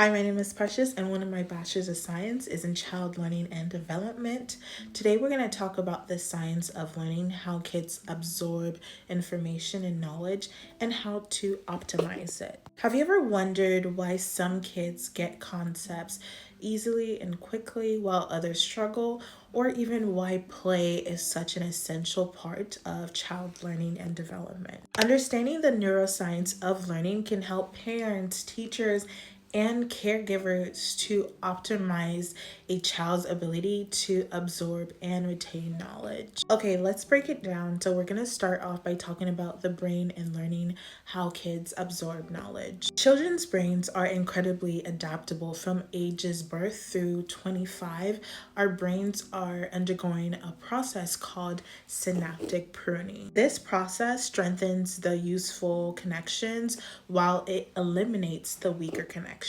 Hi, my name is Precious, and one of my bachelor's of science is in child learning and development. Today, we're going to talk about the science of learning, how kids absorb information and knowledge, and how to optimize it. Have you ever wondered why some kids get concepts easily and quickly while others struggle, or even why play is such an essential part of child learning and development? Understanding the neuroscience of learning can help parents, teachers, and caregivers to optimize a child's ability to absorb and retain knowledge. Okay, let's break it down. So, we're going to start off by talking about the brain and learning how kids absorb knowledge. Children's brains are incredibly adaptable from ages birth through 25. Our brains are undergoing a process called synaptic pruning. This process strengthens the useful connections while it eliminates the weaker connections.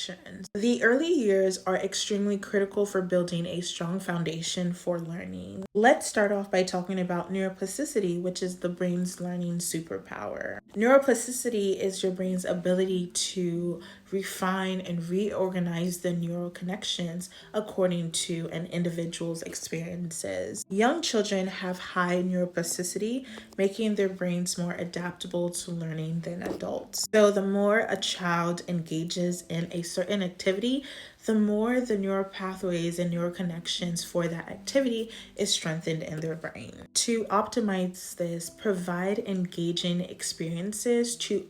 The early years are extremely critical for building a strong foundation for learning. Let's start off by talking about neuroplasticity, which is the brain's learning superpower. Neuroplasticity is your brain's ability to refine and reorganize the neural connections according to an individual's experiences. Young children have high neuroplasticity, making their brains more adaptable to learning than adults. So the more a child engages in a certain activity, the more the neural pathways and neural connections for that activity is strengthened in their brain. To optimize this, provide engaging experiences to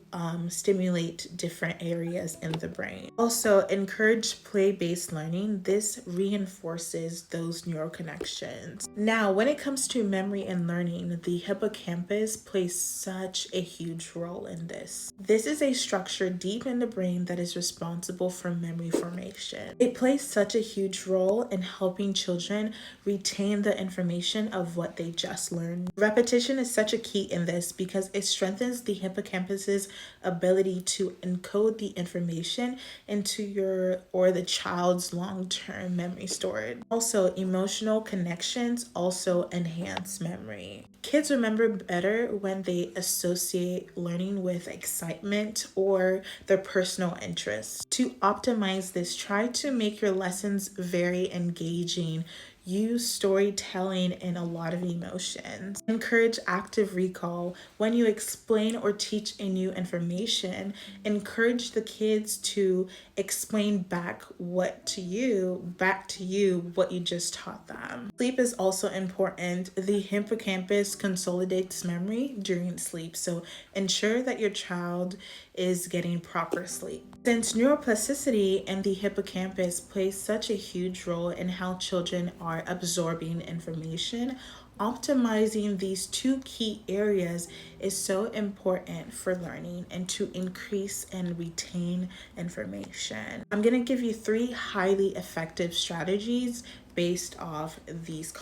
stimulate different areas in the brain. Also, encourage play-based learning. This reinforces those neural connections. Now, when it comes to memory and learning, the hippocampus plays such a huge role in this. This is a structure deep in the brain that is responsible for memory formation. It plays such a huge role in helping children retain the information of what they just learned. Repetition is such a key in this because it strengthens the hippocampus's ability to encode the information into the child's long-term memory storage. Also, emotional connections also enhance memory. Kids remember better when they associate learning with excitement or their personal interests. To optimize this, try to make your lessons very engaging. Use storytelling and a lot of emotions. Encourage active recall. When you explain or teach a new information, encourage the kids to explain back to you what you just taught them. Sleep is also important. The hippocampus consolidates memory during sleep, so ensure that your child is getting proper sleep. Since neuroplasticity and the hippocampus play such a huge role in how children are absorbing information, optimizing these two key areas is so important for learning and to increase and retain information. I'm going to give you 3 highly effective strategies based off these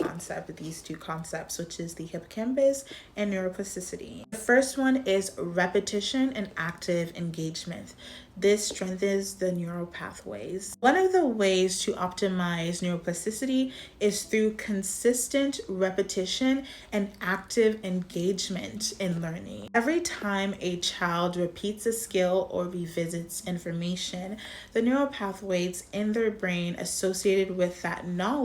two concepts, which is the hippocampus and neuroplasticity. The first one is repetition and active engagement. This strengthens the neural pathways. One of the ways to optimize neuroplasticity is through consistent repetition and active engagement in learning. Every time a child repeats a skill or revisits information, the neural pathways in their brain associated with that knowledge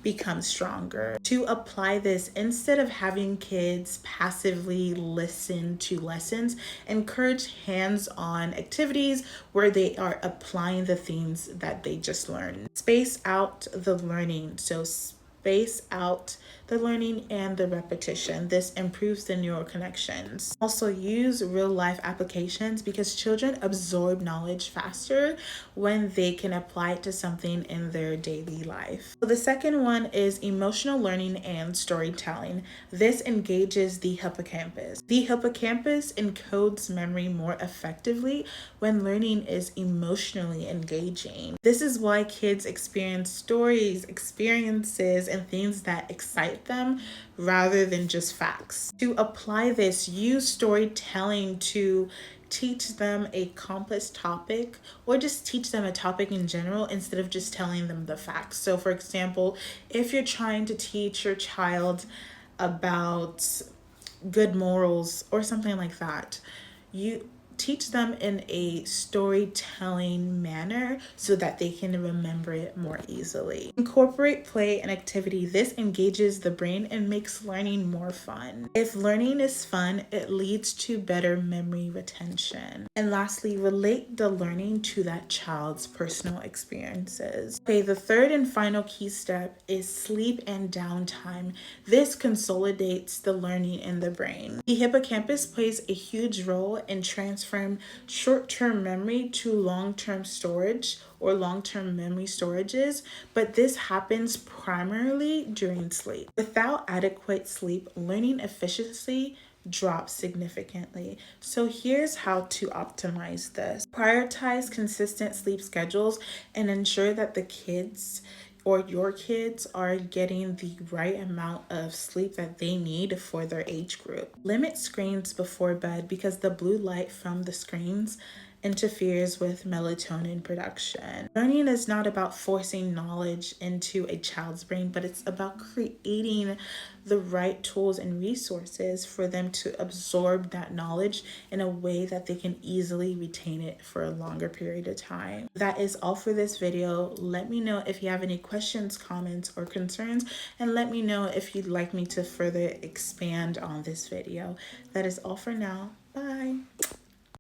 become stronger. To apply this, instead of having kids passively listen to lessons, encourage hands-on activities where they are applying the things that they just learned. Space out the learning. So space out the learning and the repetition. This improves the neural connections. Also, use real life applications because children absorb knowledge faster when they can apply it to something in their daily life. So the second one is emotional learning and storytelling. This engages the hippocampus. The hippocampus encodes memory more effectively when learning is emotionally engaging. This is why kids experience stories, experiences, and things that excite them rather than just facts. To apply this, use storytelling to teach them a complex topic or just teach them a topic in general instead of just telling them the facts. So for example, if you're trying to teach your child about good morals or something like that, you teach them in a storytelling manner so that they can remember it more easily. Incorporate play and activity. This engages the brain and makes learning more fun. If learning is fun, it leads to better memory retention. And lastly, relate the learning to that child's personal experiences. Okay, the third and final key step is sleep and downtime. This consolidates the learning in the brain. The hippocampus plays a huge role in transferring short-term memory to long-term storage or long-term memory storages, but this happens primarily during sleep. Without adequate sleep, learning efficiency drops significantly. So here's how to optimize this. Prioritize consistent sleep schedules and ensure that the kids or your kids are getting the right amount of sleep that they need for their age group. Limit screens before bed because the blue light from the screens interferes with melatonin production. Learning is not about forcing knowledge into a child's brain, but it's about creating the right tools and resources for them to absorb that knowledge in a way that they can easily retain it for a longer period of time. That is all for this video. Let me know if you have any questions, comments, or concerns, and let me know if you'd like me to further expand on this video. That is all for now. Bye.